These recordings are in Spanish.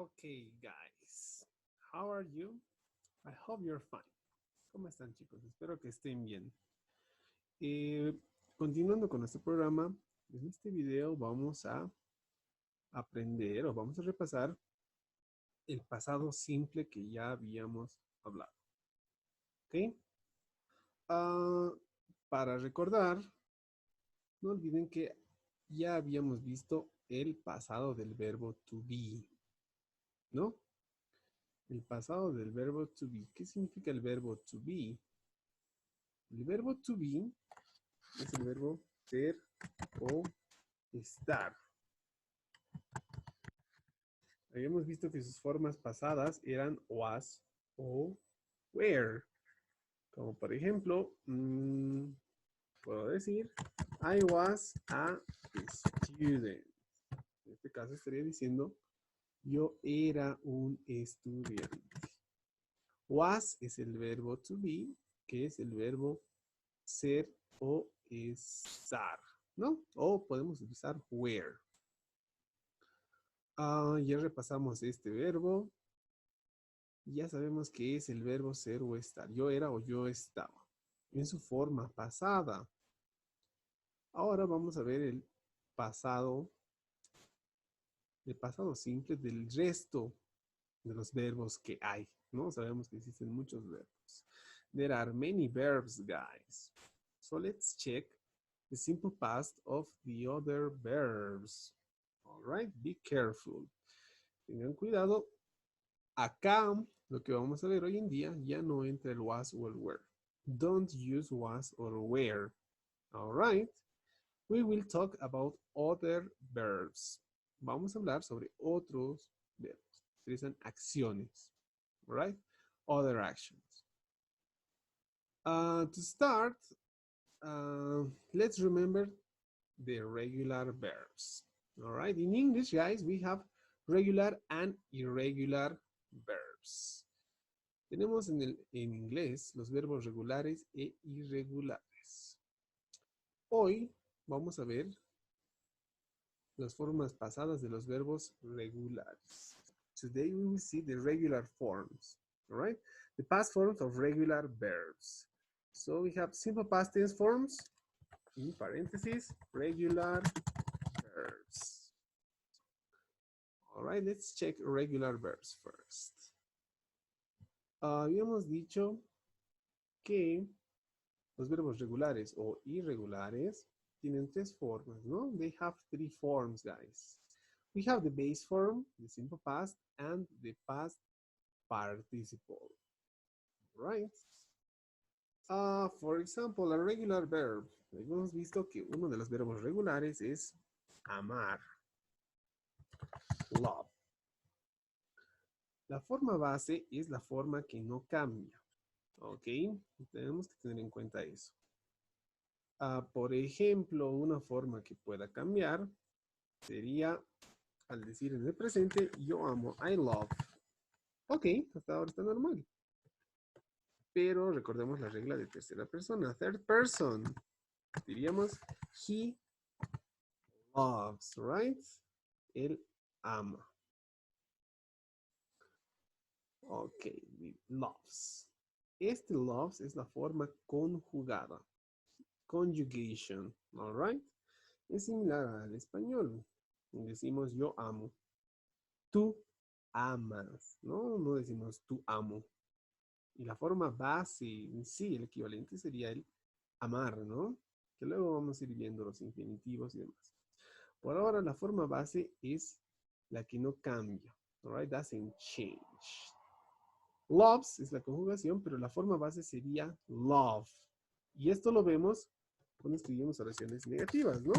Okay, guys. How are you? I hope you're fine. ¿Cómo están, chicos? Espero que estén bien. Eh, Continuando con nuestro programa, en este video vamos a aprender o vamos a repasar el pasado simple que ya habíamos hablado. ¿Ok? Ah, para recordar, no olviden que ya habíamos visto el pasado del verbo to be, ¿no? El pasado del verbo to be. ¿Qué significa el verbo to be? El verbo to be es el verbo ser o estar. Habíamos visto que sus formas pasadas eran was o were. Como por ejemplo, puedo decir, I was a student. En este caso estaría diciendo, yo era un estudiante. Was es el verbo to be, que es el verbo ser o estar, ¿no? O podemos utilizar were. Ya repasamos este verbo. Ya sabemos que es el verbo ser o estar. Yo era o yo estaba. En su forma pasada. Ahora vamos a ver el pasado simple del resto de los verbos que hay, ¿no? Sabemos que existen muchos verbos. There are many verbs, guys. So let's check the simple past of the other verbs. All right, be careful. Tengan cuidado. Acá, lo que vamos a ver hoy en día, ya no entra el was o el were. Don't use was or were. All right. We will talk about other verbs. Vamos a hablar sobre otros verbos. Utilizan acciones. All right. Other actions. To start, let's remember the regular verbs. All right. In English, guys, we have regular and irregular verbs. Tenemos en inglés los verbos regulares e irregulares. Hoy vamos a ver las formas pasadas de los verbos regulares. Today we will see the regular forms, all right? The past forms of regular verbs. So we have simple past tense forms, in parentheses, regular verbs. All right, let's check regular verbs first. Habíamos dicho que los verbos regulares o irregulares tienen tres formas, ¿no? They have three forms, guys. We have the base form, the simple past, and the past participle, right? For example, a regular verb. Hemos visto que uno de los verbos regulares es amar, love. La forma base es la forma que no cambia, ¿ok? Tenemos que tener en cuenta eso. Por ejemplo, una forma que pueda cambiar sería al decir en el presente, yo amo, I love. Ok, hasta ahora está normal. Pero recordemos la regla de tercera persona, third person. Diríamos, he loves, right? Él ama. Ok, loves. Este loves es la forma conjugada. Conjugation, all right? Es similar al español. Decimos yo amo. Tú amas, ¿no? No decimos tú amo. Y la forma base en sí, el equivalente sería el amar, ¿no? Que luego vamos a ir viendo los infinitivos y demás. Por ahora la forma base es la que no cambia, all right? Doesn't change. Loves es la conjugación, pero la forma base sería love. Y esto lo vemos cuando escribimos oraciones negativas, ¿no?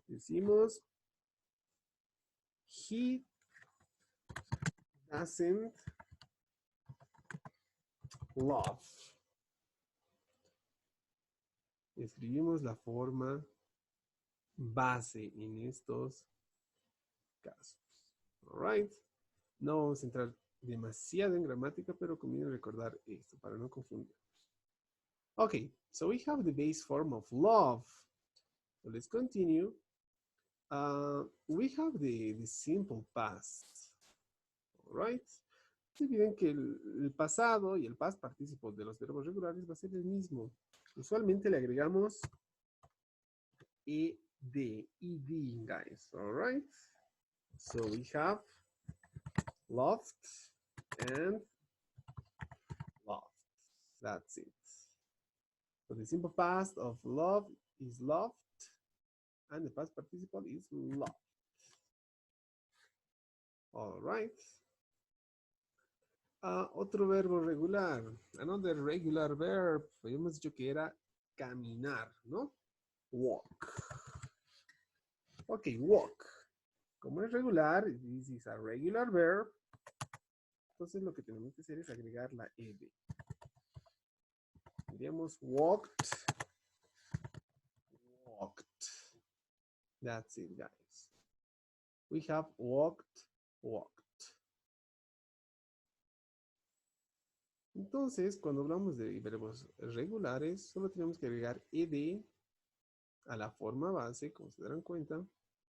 Decimos, he doesn't love. Escribimos la forma base en estos casos. All right. No vamos a entrar demasiado en gramática, pero conviene recordar esto para no confundir. Okay, so we have the base form of love. So let's continue. We have the simple past. Alright. Se olviden que el pasado y el past participle de los verbos regulares va a ser el mismo. Usualmente le agregamos ed, guys. Alright. So we have loved and loved. That's it. So the simple past of love is loved, and the past participle is loved. All right. Otro verbo regular. Another regular verb. Habíamos dicho que era caminar, ¿no? Walk. Ok, walk. Como es regular, this is a regular verb. Entonces lo que tenemos que hacer es agregar la ed. Diríamos walked. Walked. That's it, guys. We have walked, walked. Entonces, cuando hablamos de verbos regulares, solo tenemos que agregar ed a la forma base, como se darán cuenta.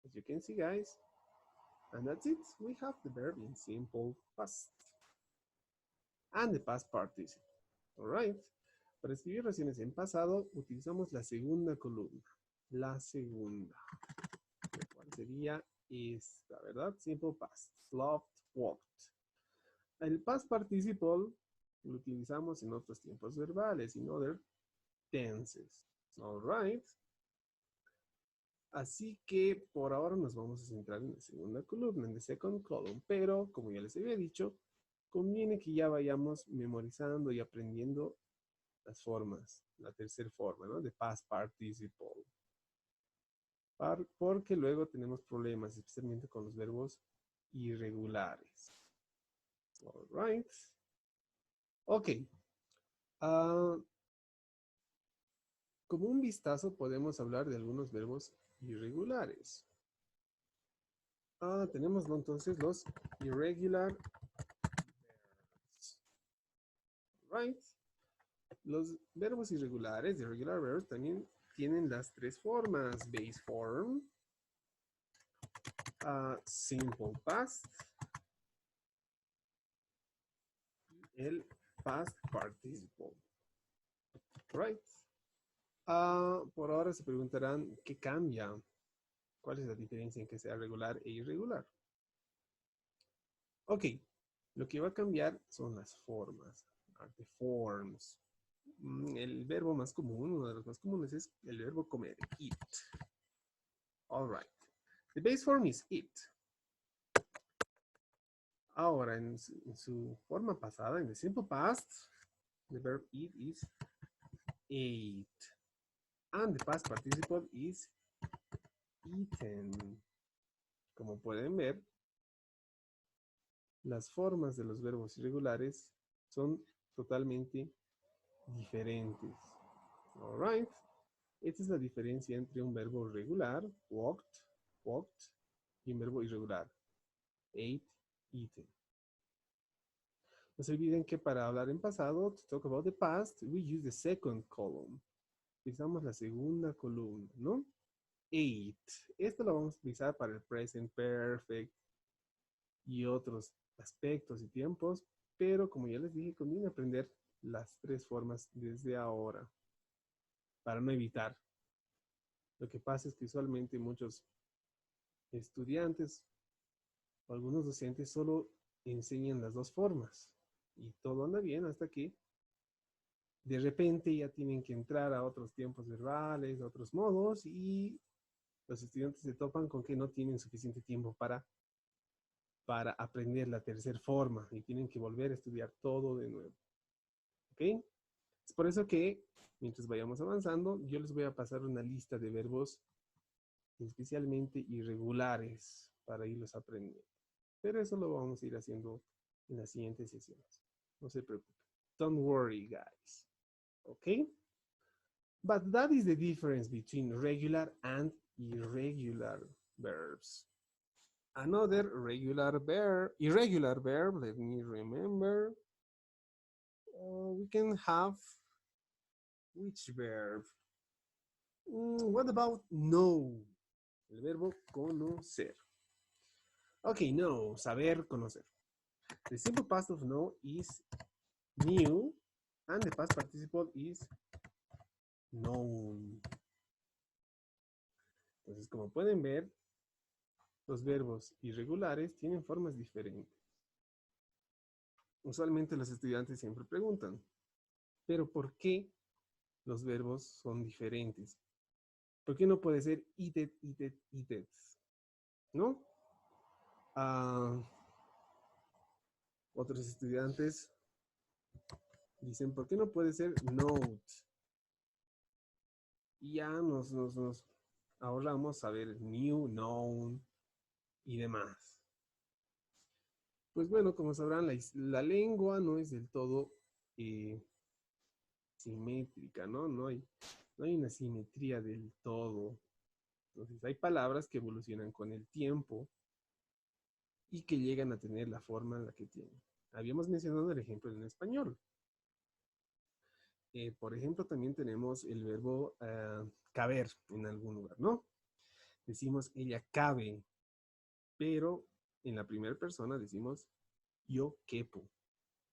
As you can see, guys. And that's it. We have the verb in simple past. And the past participle. All right. Para escribir oraciones en pasado, utilizamos la segunda columna. La segunda. ¿Cuál sería esta, verdad? Simple past. Loved, walked. El past participle lo utilizamos en otros tiempos verbales, in other tenses. All right. Así que por ahora nos vamos a centrar en la segunda columna, en the second column. Pero, como ya les había dicho, conviene que ya vayamos memorizando y aprendiendo las formas, la tercera forma, ¿no? De past participle. Porque luego tenemos problemas, especialmente con los verbos irregulares. All right. Ok. Como un vistazo podemos hablar de algunos verbos irregulares. Tenemos entonces los irregular verbs. Right. Los verbos irregulares, irregular verbs, también tienen las tres formas: base form, simple past, y el past participle. Right. Por ahora se preguntarán qué cambia. ¿Cuál es la diferencia en que sea regular e irregular? Ok, lo que va a cambiar son las formas. The forms. El verbo más común, uno de los más comunes, es el verbo comer, eat. All right. The base form is eat. Ahora, en su forma pasada, en the simple past, the verb eat is ate. And the past participle is eaten. Como pueden ver, las formas de los verbos irregulares son totalmente diferentes. All right. Esta es la diferencia entre un verbo regular, walked, walked, y un verbo irregular, ate, eaten. No se olviden que para hablar en pasado, to talk about the past, we use the second column. Utilizamos la segunda columna, ¿no? Ate. Esto lo vamos a utilizar para el present perfect y otros aspectos y tiempos, pero como ya les dije, conviene aprender las tres formas desde ahora para no evitar. Lo que pasa es que usualmente muchos estudiantes o algunos docentes solo enseñan las dos formas y todo anda bien hasta que de repente ya tienen que entrar a otros tiempos verbales, a otros modos, y los estudiantes se topan con que no tienen suficiente tiempo para aprender la tercera forma y tienen que volver a estudiar todo de nuevo. ¿Ok? Es por eso que mientras vayamos avanzando, yo les voy a pasar una lista de verbos especialmente irregulares para irlos aprendiendo. Pero eso lo vamos a ir haciendo en las siguientes sesiones. No se preocupen. Don't worry, guys. Okay? But that is the difference between regular and irregular verbs. Another irregular verb, let me remember. We can have which verb? What about know? El verbo conocer. Ok, know, saber, conocer. The simple past of know is knew, and the past participle is known. Entonces, como pueden ver, los verbos irregulares tienen formas diferentes. Usualmente los estudiantes siempre preguntan, ¿pero por qué los verbos son diferentes? ¿Por qué no puede ser eated, eated, eated? ¿No? Otros estudiantes dicen, ¿por qué no puede ser note? Y ya nos ahorramos saber new, known y demás. Pues bueno, como sabrán, la lengua no es del todo simétrica, ¿no? No hay una simetría del todo. Entonces hay palabras que evolucionan con el tiempo y que llegan a tener la forma en la que tienen. Habíamos mencionado el ejemplo en español. Por ejemplo, también tenemos el verbo caber en algún lugar, ¿no? Decimos ella cabe, pero en la primera persona decimos yo quepo,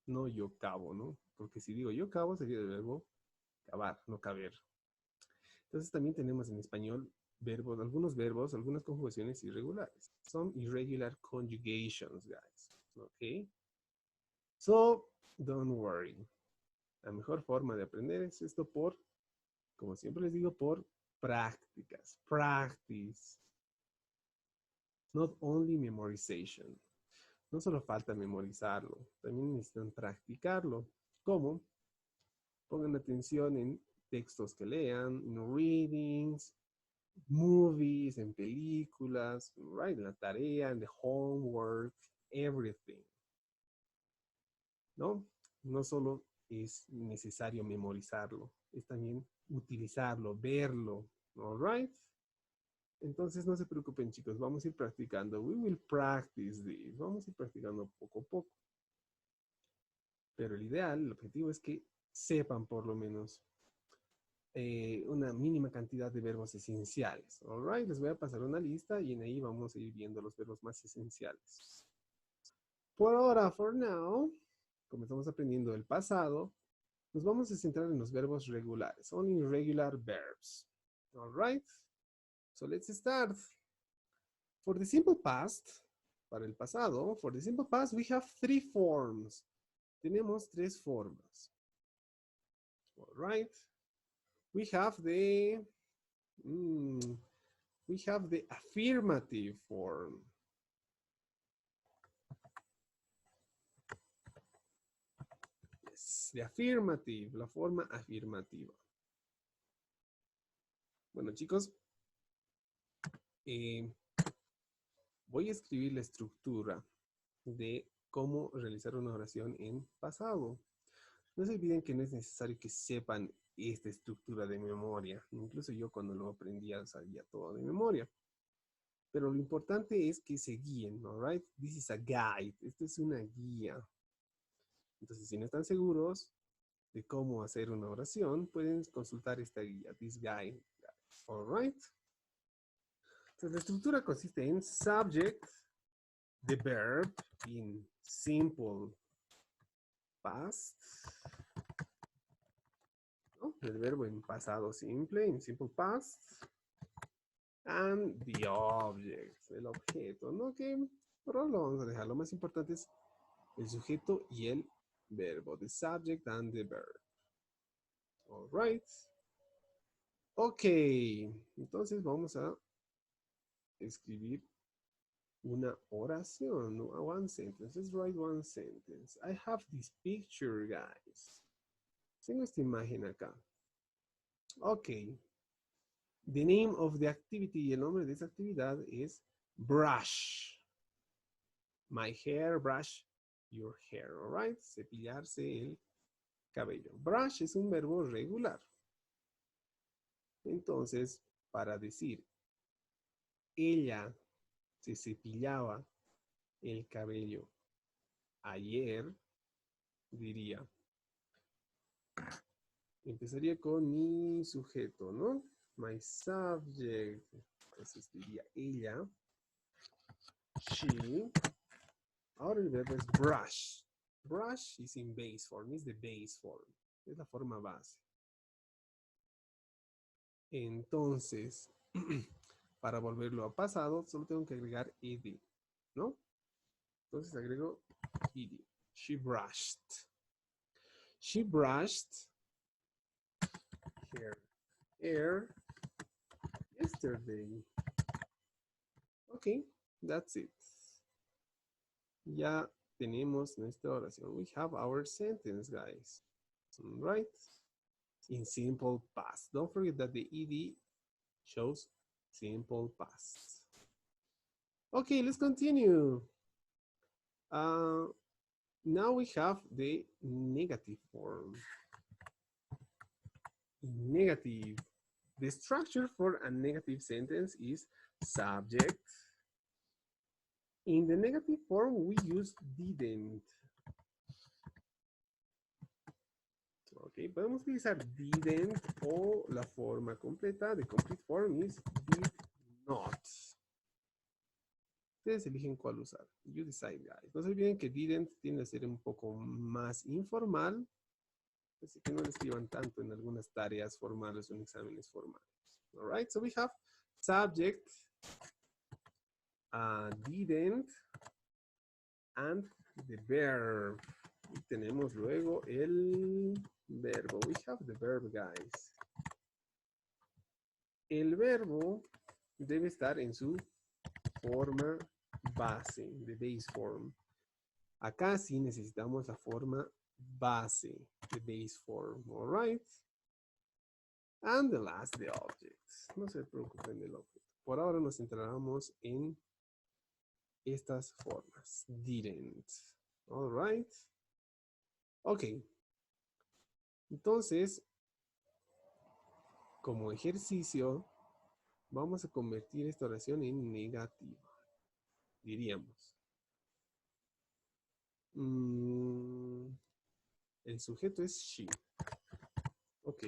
no yo cabo, ¿no? Porque si digo yo cabo sería el verbo cavar, no caber. Entonces también tenemos en español verbos, algunos verbos, algunas conjugaciones irregulares. Son irregular conjugations, guys. ¿Ok? So, don't worry. La mejor forma de aprender es esto por, como siempre les digo, por prácticas. Practice. Not only memorization. No solo falta memorizarlo, también necesitan practicarlo. ¿Cómo? Pongan atención en textos que lean, en readings, movies, en películas, right? En la tarea, en the homework, everything. ¿No? No solo es necesario memorizarlo, es también utilizarlo, verlo, all right? Entonces no se preocupen, chicos, vamos a ir practicando. We will practice this. Vamos a ir practicando poco a poco. Pero el ideal, el objetivo es que sepan por lo menos una mínima cantidad de verbos esenciales. All right, les voy a pasar una lista y en ahí vamos a ir viendo los verbos más esenciales. Por ahora, for now, como estamos aprendiendo el pasado, nos vamos a centrar en los verbos regulares, only regular verbs. All right, so let's start. For the simple past, para el pasado, for the simple past, we have three forms. Tenemos tres formas. All right. We have the affirmative form. Yes, the affirmative, la forma afirmativa. Bueno, chicos, voy a escribir la estructura de cómo realizar una oración en pasado. No se olviden que no es necesario que sepan esta estructura de memoria. Incluso yo cuando lo aprendía sabía todo de memoria. Pero lo importante es que se guíen, all right? This is a guide. Esto es una guía. Entonces, si no están seguros de cómo hacer una oración, pueden consultar esta guía, this guide. All right? Entonces, la estructura consiste en subject, the verb in simple past, ¿no? El verbo en pasado simple, en simple past, and the object, el objeto, ¿no? Que por ahora lo vamos a dejar. Lo más importante es el sujeto y el verbo, the subject and the verb. All right. Ok, entonces vamos a escribir una oración, one sentence. Let's write one sentence. I have this picture, guys. Tengo esta imagen acá. Ok. The name of the activity, el nombre de esa actividad es brush. My hair, brush your hair, all right? Cepillarse el cabello. Brush es un verbo regular. Entonces, para decir, ella se cepillaba el cabello ayer, diría, empezaría con mi sujeto, ¿no? My subject. Entonces diría ella, she Ahora el verbo es brush. Brush is in base form, is the base form. Es la forma base. Entonces, para volverlo a pasado, solo tengo que agregar ed, ¿no? Entonces agrego ed. She brushed. She brushed her hair yesterday. Ok, that's it. Ya tenemos nuestra oración. We have our sentence, guys. All right? In simple past. Don't forget that the ed shows simple past. Okay, let's continue. Now we have the negative form. Negative. The structure for a negative sentence is subject. In the negative form, we use didn't. Ok, podemos utilizar didn't o la forma completa. The complete form is did not. Ustedes eligen cuál usar. You decide, guys. No se olviden que didn't tiende a ser un poco más informal. Así que no le escriban tanto en algunas tareas formales o en exámenes formales. All right, so we have subject, didn't, and the verb. Y tenemos luego el verbo. We have the verb, guys. El verbo debe estar en su forma base, the base form. Acá sí necesitamos la forma base, the base form, all right? And the last, the object. No se preocupen del objeto. Por ahora nos centramos en estas formas. Didn't. All right. Ok. Entonces, como ejercicio, vamos a convertir esta oración en negativa. Diríamos. El sujeto es she. Ok.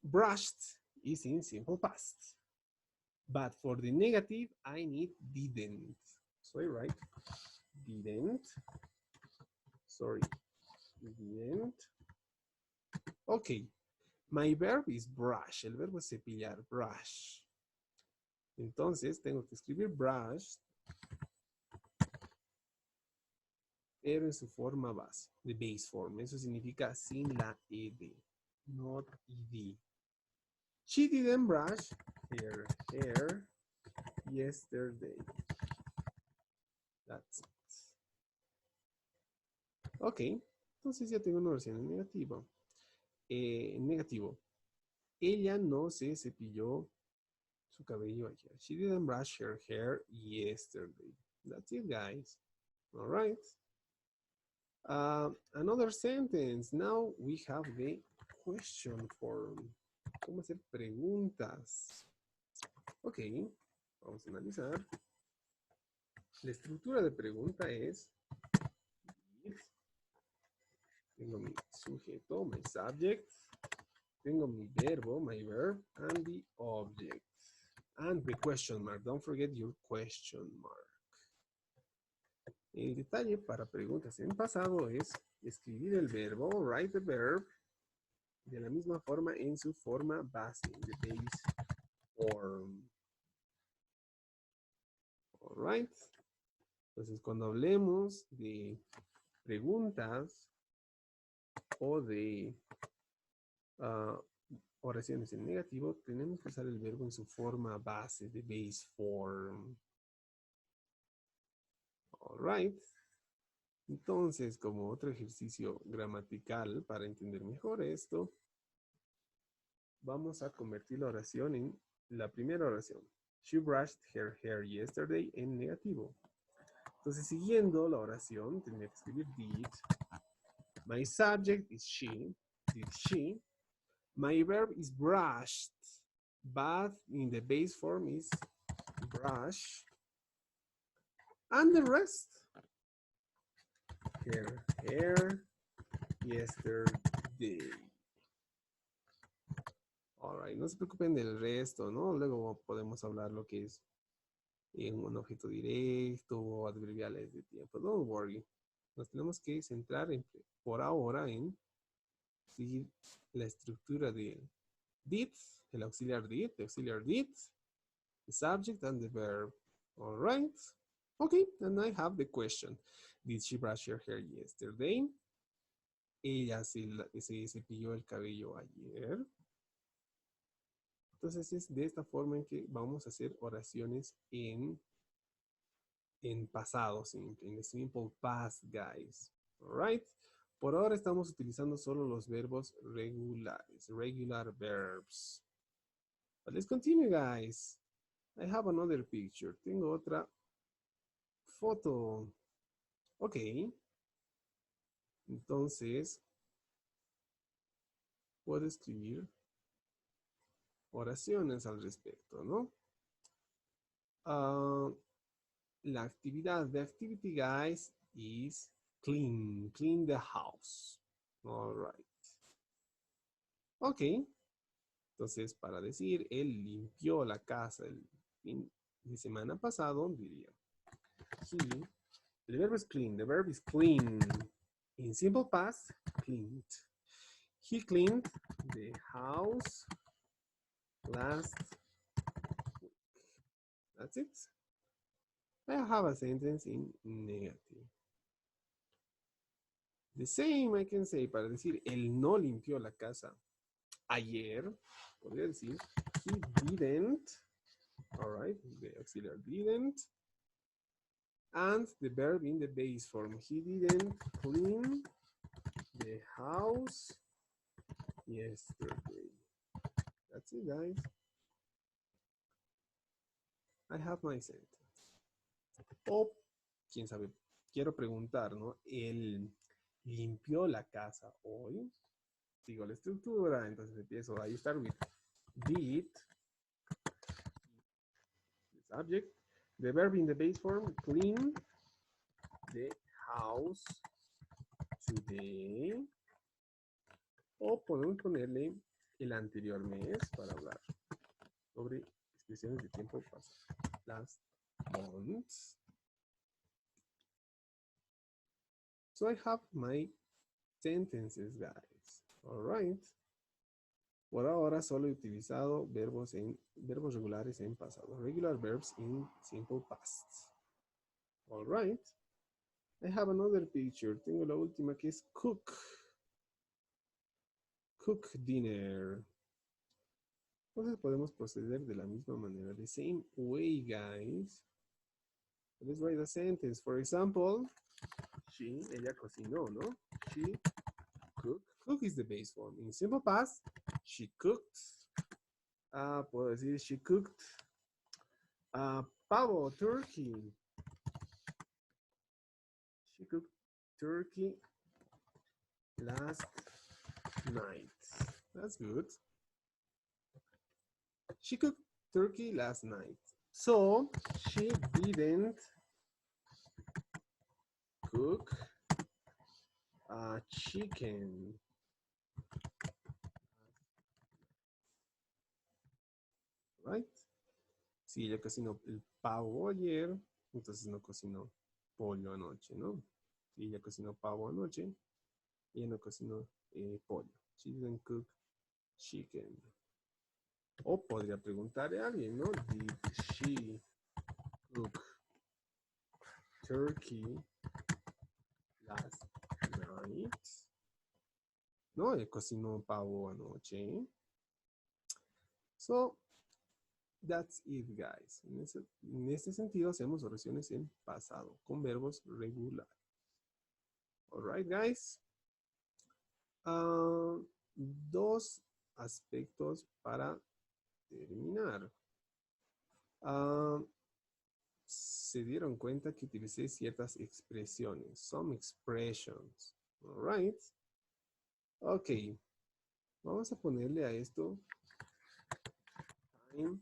Brushed is in simple past. But for the negative, I need didn't. So I write didn't. Sorry. Didn't. Ok. My verb is brush. El verbo es cepillar. Brush. Entonces, tengo que escribir brush, pero en su forma base. The base form. Eso significa sin la ed. Not ed. She didn't brush her hair yesterday. That's it. Ok, entonces ya tengo una oración en negativo. Negativo. Ella no se cepilló su cabello ayer. She didn't brush her hair yesterday. That's it, guys. All right. Another sentence. Now we have the question form. ¿Cómo hacer preguntas? Ok, vamos a analizar. La estructura de pregunta es: tengo mi sujeto, my subject, tengo mi verbo, my verb, and the object. And the question mark. Don't forget your question mark. El detalle para preguntas en pasado es escribir el verbo, write the verb, de la misma forma en su forma base, the base form. All right. Entonces, cuando hablemos de preguntas o de oraciones en negativo, tenemos que usar el verbo en su forma base, the base form. All right. Entonces, como otro ejercicio gramatical para entender mejor esto, vamos a convertir la oración en la primera oración. She brushed her hair yesterday en negativo. Entonces, siguiendo la oración, tendría que escribir did. My subject is she. Did she? My verb is brushed, but in the base form is brush. And the rest. Her hair yesterday. All right, no se preocupen del resto, ¿no? Luego podemos hablar lo que es un objeto directo o adverbiales de tiempo. Don't worry. Nos tenemos que centrar por ahora en seguir la estructura de did, el auxiliar did, the auxiliar did, the subject and the verb. All right. Okay, and I have the question. Did she brush her hair yesterday? Ella se cepilló el cabello ayer. Entonces es de esta forma en que vamos a hacer oraciones en pasado simple, en simple past, guys. All right. Por ahora estamos utilizando solo los verbos regulares, regular verbs. But let's continue, guys. I have another picture. Tengo otra foto. Ok. Entonces, puedo escribir oraciones al respecto, ¿no? La actividad, the activity, guys, is clean the house. All right. Ok. Entonces, para decir, él limpió la casa el fin de semana pasado, diría, el verbo es clean, the verb is clean. In simple past, cleaned. He cleaned the house last week. That's it. I have a sentence in negative. The same I can say para decir, él no limpió la casa ayer. Podría decir, he didn't. All right, the auxiliary didn't. And the verb in the base form. He didn't clean the house yesterday. That's it, guys. I have my sentence. O, quién sabe, quiero preguntar, ¿no? Él limpió la casa hoy. Sigo la estructura, entonces empiezo a start with did, the subject, the verb in the base form, clean the house today. O podemos ponerle el anterior mes para hablar sobre expresiones de tiempo pasado. Last month. So I have my sentences, guys. All right. Por ahora solo he utilizado verbos regulares en pasado. Regular verbs in simple past. All right. I have another picture. Tengo la última que es cook. Cook dinner. Entonces podemos proceder de la misma manera. The same way, guys. Let's write a sentence. For example, ella cocinó, ¿no? She cooked. Cook is the base form. In simple past, she cooked. Puedo decir she cooked pavo, turkey. She cooked turkey last night. That's good. She cooked turkey last night. So she didn't cook chicken. Right? Si ella cocinó el pavo ayer, entonces no cocinó pollo anoche, ¿no? Si ella cocinó pavo anoche, ella no cocinó pollo. She didn't cook chicken. O podría preguntarle a alguien, ¿no? Did she cook turkey last night? No, ella cocinó pavo anoche. So, that's it, guys. En este sentido, hacemos oraciones en pasado con verbos regulares. All right, guys. Dos aspectos para terminar. Se dieron cuenta que utilicé ciertas expresiones. Some expressions. All right. Ok. Vamos a ponerle a esto time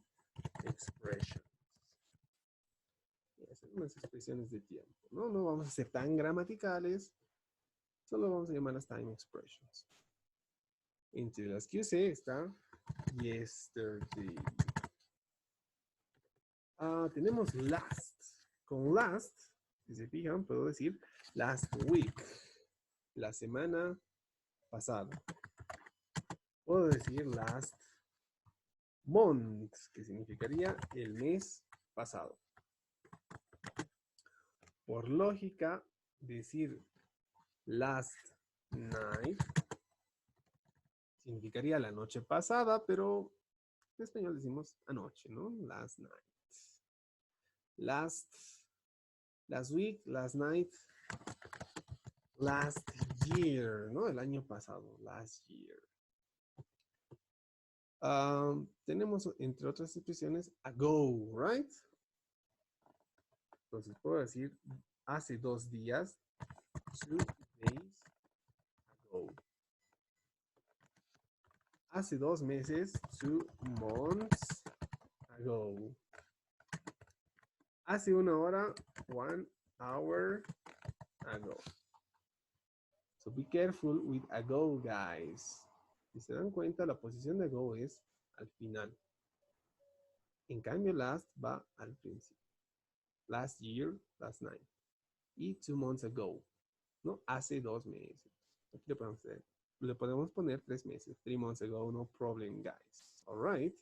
expressions. Son unas expresiones de tiempo. No vamos a ser tan gramaticales. Solo vamos a llamarlas time expressions. Entre las que usé está yesterday. Tenemos last. Con last, si se fijan, puedo decir last week. La semana pasada. Puedo decir last month, que significaría el mes pasado. Por lógica, decir last night significaría la noche pasada, pero en español decimos anoche, ¿no? Last night. Last week, last night, last year, ¿no? El año pasado, last year. Tenemos, entre otras expresiones, ago, right? Entonces puedo decir hace 2 días, 2 days ago. Hace 2 meses, 2 months ago. Hace 1 hora, 1 hour ago. So be careful with ago, guys. Si se dan cuenta, la posición de ago es al final. En cambio, last va al principio. Last year, last night. Y 2 months ago, ¿no? Hace 2 meses. Aquí le podemos poner 3 meses. 3 months ago, no problem, guys. All right.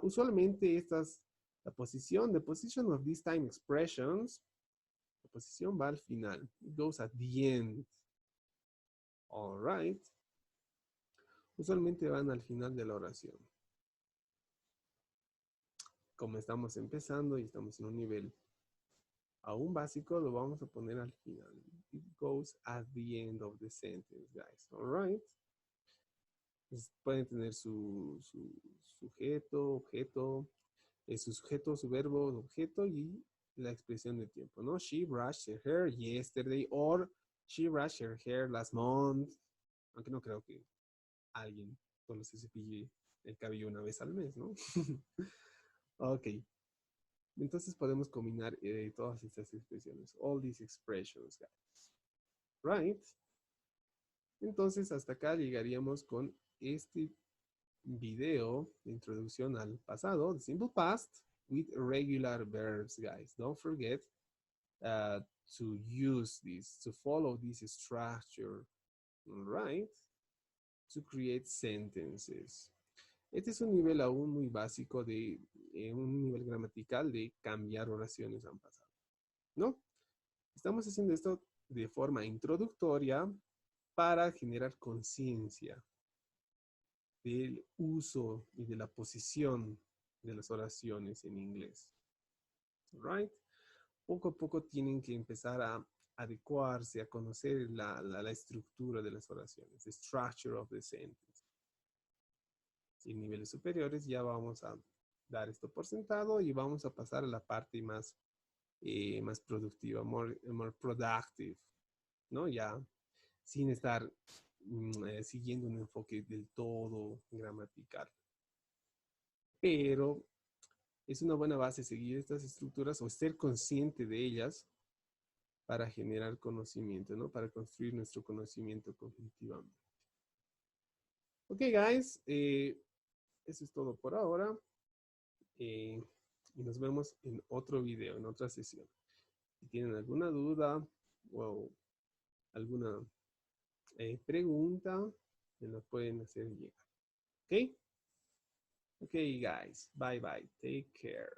Usualmente la posición, the position of these time expressions, la posición va al final. It goes at the end. All right. Usualmente van al final de la oración. Como estamos empezando y estamos en un nivel aún básico, lo vamos a poner al final. It goes at the end of the sentence, guys. All right. Pues pueden tener su sujeto, objeto, su sujeto, su verbo, objeto y la expresión de tiempo, ¿no? She brushed her hair yesterday or she brushed her hair last month. Aunque no creo que alguien solo se cepille el cabello una vez al mes, ¿no? Ok. Entonces podemos combinar todas estas expresiones. All these expressions, guys. Right? Entonces hasta acá llegaríamos con este video de introducción al pasado, the simple past, with regular verbs, guys. Don't forget to use this, to follow this structure, right? To create sentences. Este es un nivel aún muy básico de un nivel gramatical de cambiar oraciones al pasado, ¿no? Estamos haciendo esto de forma introductoria para generar conciencia del uso y de la posición de las oraciones en inglés. Right? Poco a poco tienen que empezar a adecuarse, a conocer la estructura de las oraciones, the structure of the sentence. En niveles superiores ya vamos a dar esto por sentado y vamos a pasar a la parte más productiva, more productive, ¿no? Ya sin estar siguiendo un enfoque del todo gramatical. Pero es una buena base seguir estas estructuras o ser consciente de ellas para generar conocimiento, ¿no? Para construir nuestro conocimiento cognitivamente. Ok, guys. Eso es todo por ahora. Y nos vemos en otro video, en otra sesión. Si tienen alguna duda o alguna pregunta, me la pueden hacer llegar. ¿Ok? Ok, guys. Bye, bye. Take care.